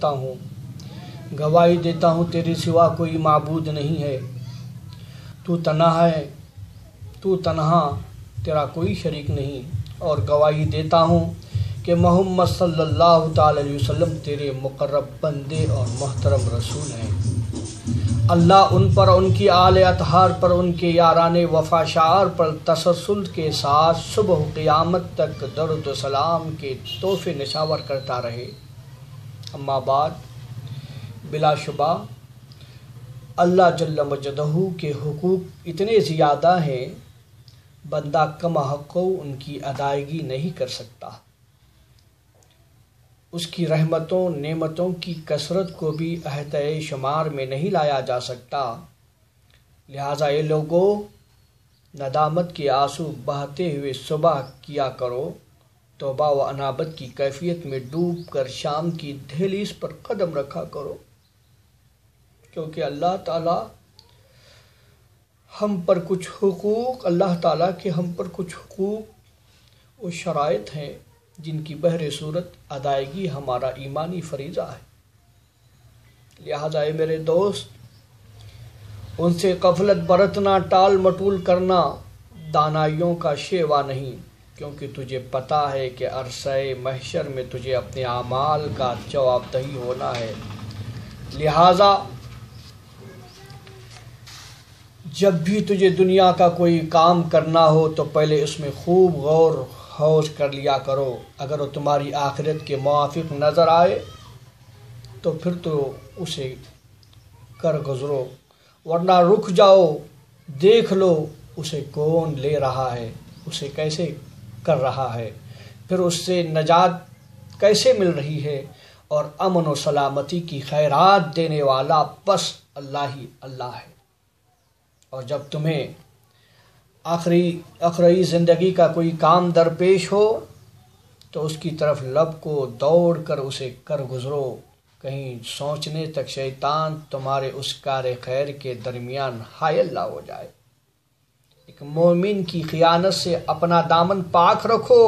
کرتا ہوں، گواہی دیتا ہوں تیرے سوا کوئی معبود نہیں ہے، تو تنہا ہے، تو تنہا، تیرا کوئی شریک نہیں، اور گواہی دیتا ہوں کہ محمد صلی اللہ تعالی علیہ وسلم تیرے مقرب بندے اور محترم رسول ہیں۔ اللہ ان پر، ان کی آل اطہار پر، ان کے یاران وفا شعار پر تسلسل کے ساتھ صبح و قیامت تک درود و سلام کے تحفے نشاور کرتا رہے۔ اما بعد، بلا شبہ اللہ جل مجدہ کے حقوق اتنے زیادہ ہیں، بندہ کم حق ان کی ادائیگی نہیں کر سکتا۔ اس کی رحمتوں نعمتوں کی کثرت کو بھی احاطہ شمار میں نہیں لایا جا سکتا۔ لہٰذا اے لوگوں، ندامت کے آنسو بہتے ہوئے صبح کیا کرو، توبہ و انابت کی کیفیت میں ڈوب کر شام کی دہلیز پر قدم رکھا کرو، کیونکہ اللہ تعالیٰ ہم پر کچھ حقوق، اللہ تعالیٰ کے ہم پر کچھ حقوق و شرائط ہیں جن کی بہر صورت ادائیگی ہمارا ایمانی فریضہ ہے۔ لہٰذا اے میرے دوست، ان سے غفلت برتنا، ٹال مٹول کرنا دانائیوں کا شیوا نہیں، کیونکہ تجھے پتہ ہے کہ عرصہ محشر میں تجھے اپنے اعمال کا جواب دہی ہونا ہے۔ لہٰذا جب بھی تجھے دنیا کا کوئی کام کرنا ہو تو پہلے اس میں خوب غور خوض کر لیا کرو۔ اگر وہ تمہاری آخرت کے موافق نظر آئے تو پھر تو اسے کر گزرو، ورنہ رک جاؤ، دیکھ لو اسے کون لے رہا ہے، اسے کیسے کر رہا ہے، پھر اس سے نجات کیسے مل رہی ہے، اور امن و سلامتی کی خیرات دینے والا بس اللہ ہی اللہ ہے۔ اور جب تمہیں آخری زندگی کا کوئی کام درپیش ہو تو اس کی طرف لب کو دوڑ کر اسے کر گزرو، کہیں سوچنے تک شیطان تمہارے اس کار خیر کے درمیان حائل نہ ہو جائے۔ ایک مومن کی خیانت سے اپنا دامن پاک رکھو،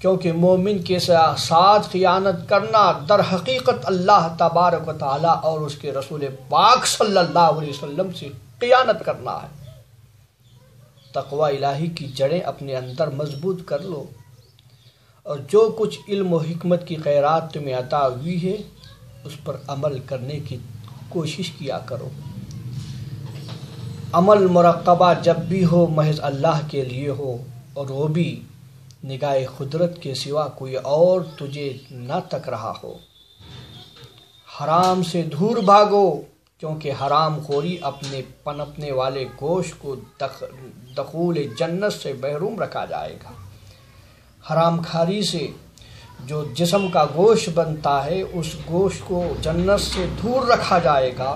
کیونکہ مومن کے ساتھ خیانت کرنا در حقیقت اللہ تبارک و تعالیٰ اور اس کے رسول پاک صلی اللہ علیہ وسلم سے خیانت کرنا ہے۔ تقوی الہی کی جڑیں اپنے اندر مضبوط کر لو، اور جو کچھ علم و حکمت کی خیرات تمہیں عطا ہوئی ہے اس پر عمل کرنے کی کوشش کیا کرو۔ عمل مراقبہ جب بھی ہو محض اللہ کے لیے ہو، اور وہ بھی نگاہ قدرت کے سوا کوئی اور تجھے نہ تک رہا ہو۔ حرام سے دور بھاگو، کیونکہ حرام خوری اپنے پنپنے والے گوشت کو دخول جنت سے محروم رکھا جائے گا۔ حرام کھاری سے جو جسم کا گوشت بنتا ہے اس گوشت کو جنت سے دور رکھا جائے گا۔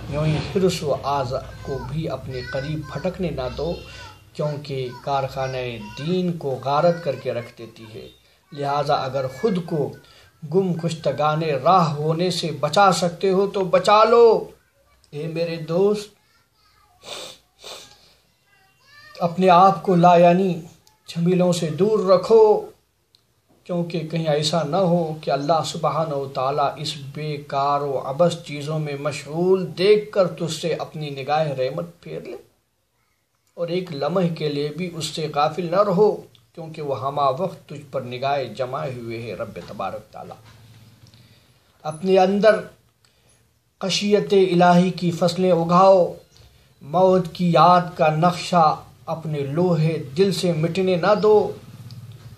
یوں ہی حرص و آز کو بھی اپنے قریب پھٹکنے نہ دو، کیونکہ کارخانہ دین کو غارت کر کے رکھ دیتی ہے۔ لہٰذا اگر خود کو گم کشتگان راہ ہونے سے بچا سکتے ہو تو بچا لو۔ اے میرے دوست، اپنے آپ کو لایعنی جھمیلوں سے دور رکھو، کیونکہ کہیں ایسا نہ ہو کہ اللہ سبحانہ و تعالیٰ اس بیکار و عبث چیزوں میں مشغول دیکھ کر تجھ سے اپنی نگاہ رحمت پھیر لے، اور ایک لمحے کے لیے بھی اس سے غافل نہ رہو، کیونکہ وہ ہمہ وقت تجھ پر نگاہ جمائے ہوئے ہے۔ رب تبارک تعالیٰ اپنے اندر خشیت الہی کی فصلیں اگاؤ، موت کی یاد کا نقشہ اپنے لوہے دل سے مٹنے نہ دو،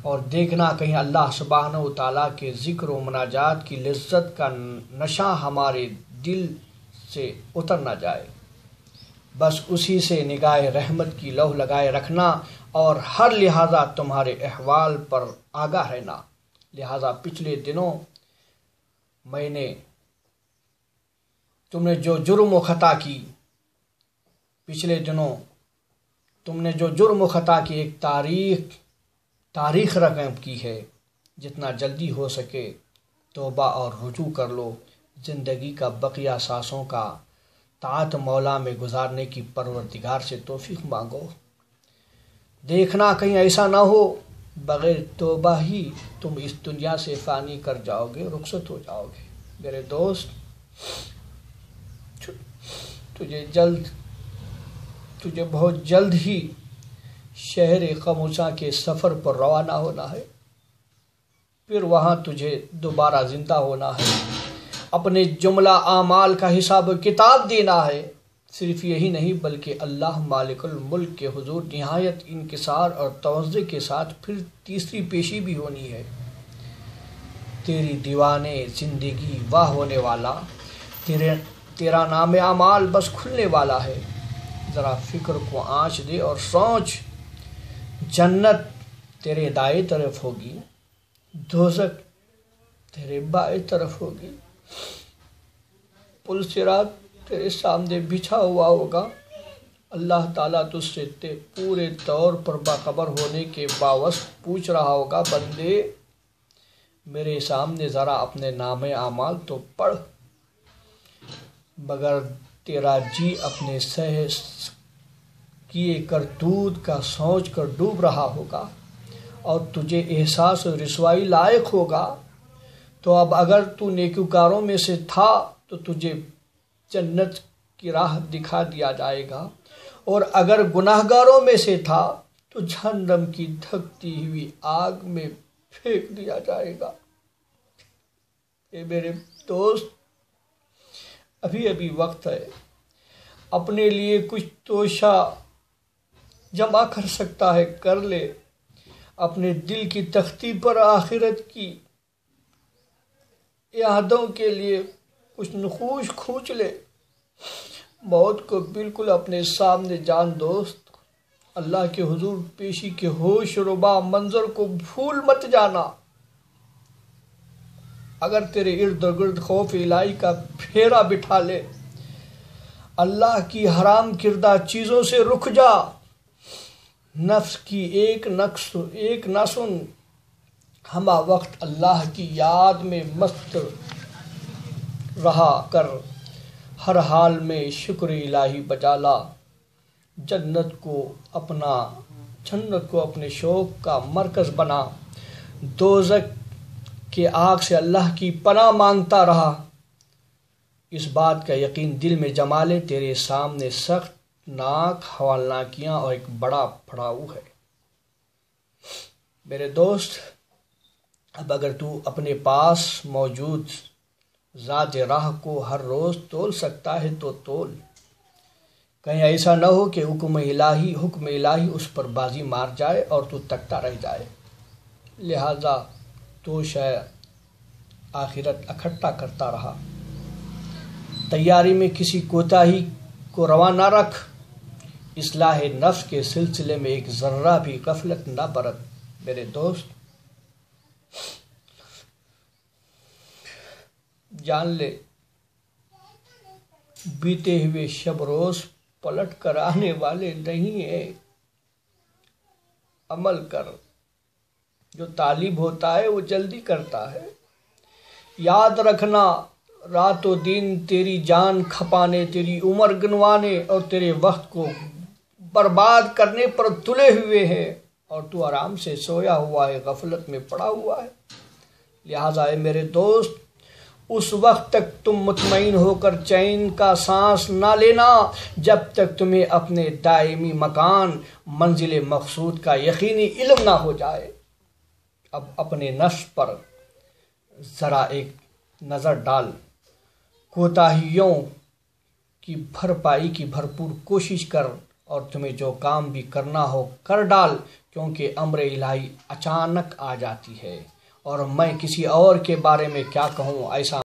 اور دیکھنا کہیں اللہ سبحانہ و تعالیٰ کے ذکر و مناجات کی لذت کا نشہ ہمارے دل سے اتر نہ جائے۔ بس اسی سے نگاہ رحمت کی لوح لگائے رکھنا، اور ہر لحاظہ تمہارے احوال پر آگاہ رہنا۔ لہٰذا پچھلے دنوں تم نے جو جرم و خطا کی، ایک تاریخ رقم کی ہے۔ جتنا جلدی ہو سکے توبہ اور رجوع کر لو، زندگی کا بقیہ سانسوں کا طاعت مولا میں گزارنے کی پروردگار سے توفیق مانگو۔ دیکھنا کہیں ایسا نہ ہو بغیر توبہ ہی تم اس دنیا سے فانی کر جاؤ گے، رخصت ہو جاؤ گے۔ میرے دوست، تجھے بہت جلد ہی شہر قموسا کے سفر پر روانہ ہونا ہے، پھر وہاں تجھے دوبارہ زندہ ہونا ہے، اپنے جملہ اعمال کا حساب و کتاب دینا ہے۔ صرف یہی نہیں بلکہ اللہ مالک الملک کے حضور نہایت انکسار اور توضع کے ساتھ پھر تیسری پیشی بھی ہونی ہے۔ تیری دیوانے زندگی واہ ہونے والا، تیرا نام اعمال بس کھلنے والا ہے۔ ذرا فکر کو آنچ دے اور سوچ، جنت تیرے دائیں طرف ہوگی، دوزخ تیرے بائیں طرف ہوگی، پل صراط تیرے سامنے بچھا ہوا ہوگا۔ اللہ تعالیٰ تجھ سے پورے طور پر باخبر ہونے کے باوجود پوچھ رہا ہوگا، بندے میرے سامنے ذرا اپنے نام اعمال تو پڑھ، مگر تیرا جی اپنے سہ کیے کرتوت کا سوچ کر ڈوب رہا ہوگا اور تجھے احساس و رسوائی لائق ہوگا۔ تو اب اگر تو نیکوکاروں میں سے تھا تو تجھے جنت کی راہ دکھا دیا جائے گا، اور اگر گناہگاروں میں سے تھا تو جہنم کی دھکتی ہوئی آگ میں پھینک دیا جائے گا۔ اے میرے دوست، ابھی وقت ہے، اپنے لیے کچھ توشہ جمع کر سکتا ہے کر لے، اپنے دل کی تختی پر آخرت کی یادوں کے لیے کچھ نقوش کھینچ لے۔ موت کو بالکل اپنے سامنے جان دوست، اللہ کے حضور پیشی کے ہوش ربا منظر کو بھول مت جانا۔ اگر تیرے ارد گرد خوف الہی کا پھیرا بٹھا لے، اللہ کی حرام کردہ چیزوں سے رک جا، نفس کی ایک نہ سن، ہمہ وقت اللہ کی یاد میں مست رہا کر، ہر حال میں شکر الہی بجا لا، جنت کو اپنے شوق کا مرکز بنا، دوزخ کے آگ سے اللہ کی پناہ مانگتا رہا۔ اس بات کا یقین دل میں جما لے، تیرے سامنے سخت ناک حوالناکیاں اور ایک بڑا پڑاؤ ہے۔ میرے دوست، اب اگر تو اپنے پاس موجود ذات راہ کو ہر روز تول سکتا ہے تو تول، کہیں ایسا نہ ہو کہ حکم الہی اس پر بازی مار جائے اور تو تکتا رہ جائے۔ لہذا تو شاید آخرت اکٹھا کرتا رہا، تیاری میں کسی کوتاہی کو روا نہ رکھ، اصلاح نفس کے سلسلے میں ایک ذرہ بھی غفلت نہ برت۔ میرے دوست، جان لے، بیتے ہوئے شب روز پلٹ کر آنے والے نہیں ہیں، عمل کر، جو طالب ہوتا ہے وہ جلدی کرتا ہے۔ یاد رکھنا، رات و دن تیری جان کھپانے، تیری عمر گنوانے اور تیرے وقت کو برباد کرنے پر تلے ہوئے ہیں، اور تو آرام سے سویا ہوا ہے، غفلت میں پڑا ہوا ہے۔ لہٰذا اے میرے دوست، اس وقت تک تم مطمئن ہو کر چین کا سانس نہ لینا جب تک تمہیں اپنے دائمی مکان منزل مقصود کا یقینی علم نہ ہو جائے۔ اب اپنے نفس پر ذرا ایک نظر ڈال، کوتاہیوں کی بھرپائی کی بھرپور کوشش کر، اور تمہیں جو کام بھی کرنا ہو کر ڈال، کیونکہ امر الہی اچانک آ جاتی ہے، اور میں کسی اور کے بارے میں کیا کہوں، ایسا